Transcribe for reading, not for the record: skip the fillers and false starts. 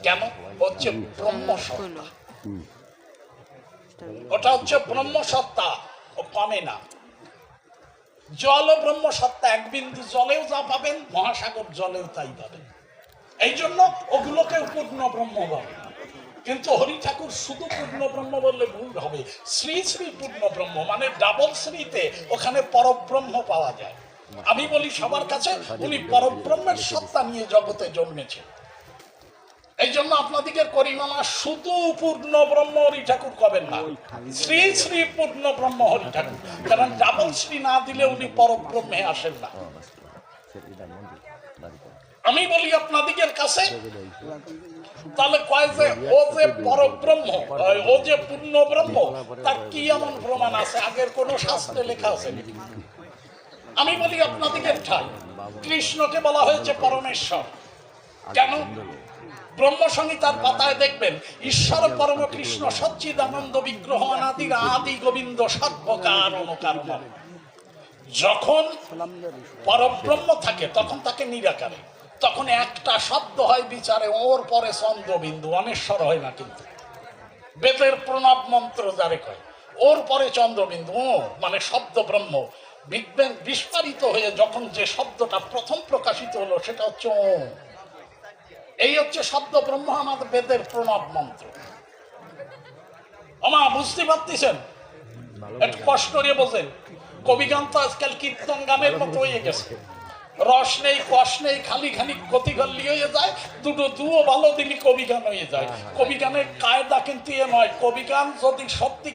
কেন? হচ্ছে ব্রহ্ম সত্তা, ওটা হচ্ছে ব্রহ্ম সত্তা, ও কমে না। জল ও ব্রহ্ম সত্তা, এক বিন্দু জলেও যা পাবেন মহাসাগর জলেও তাই পাবেন। এই জন্য ওগুলোকে পূর্ণ ব্রহ্ম বলে। কিন্তু হরি ঠাকুর শুধু পূর্ণ ব্রহ্ম বললে ভুল হবে, শ্রী শ্রী পূর্ণ ব্রহ্ম, মানে ডাবল শ্রীতে ওখানে পরব্রহ্ম পাওয়া যায়। আমি বলি সবার কাছে উনি পরব্রহ্মের সত্তা নিয়ে জগতে জন্মেছেন। এই জন্য আপনাদিকে করি মামা শুধু পূর্ণ ব্রহ্ম হরি ঠাকুর কবেন না, শ্রী শ্রী পূর্ণ ব্রহ্ম হরি ঠাকুর, কারণ ডাবল শ্রী না দিলে উনি পরব্রহ্মে আসেন না। আমি বলি আপনাদিকের কাছে তাহলে কয় যে ও যে পরব্রহ্ম, ও যে পূর্ণ ব্রহ্ম, তার কি এমন প্রমাণ আছে? আগের কোন শাস্ত্রে লেখা আছে? আমি বলি আপনাদিকের ঠাই কৃষ্ণকে বলা হয়েছে পরমেশ্বর। কেন? ব্রহ্মসংহিতার পাতায় দেখবেন ঈশ্বর পরম কৃষ্ণ সচ্চিদানন্দ বিগ্রহ অনাদির আদি গোবিন্দ সর্বকার অনকার মন। যখন পরব্রহ্ম থাকে তখন তাকে নিরাকারে, তখন একটা শব্দ হয় বিচারে, ওর পরে চন্দ্রবিন্দু, অনেশ্বর হয় না। কিন্তু বেদের প্রণব মন্ত্র যারে কয় ওর পরে চন্দ্রবিন্দু, ও মানে শব্দ ব্রহ্ম। বিজ্ঞান বিস্তারিত হয়ে যখন যে শব্দটা প্রথম প্রকাশিত হলো সেটা হচ্ছে ও। এই হচ্ছে শব্দ ব্রহ্ম, আমাদের বেদের প্রণব মন্ত্র। আমা বুঝতে পারতেছেন? একটু কষ্ট করে বোঝেন। কবিগান তো আজকাল কীর্তন গানের মতো হয়ে গেছে, রস নেই কষ নেই, খালি খালি গতি গল্লি হয়ে যায়, দুটো দুও ভালো দিনই কবিগান হয়ে যায়। কবিগানের কায়দা কিন্তু এ নয়, কবিগান যদি সত্যি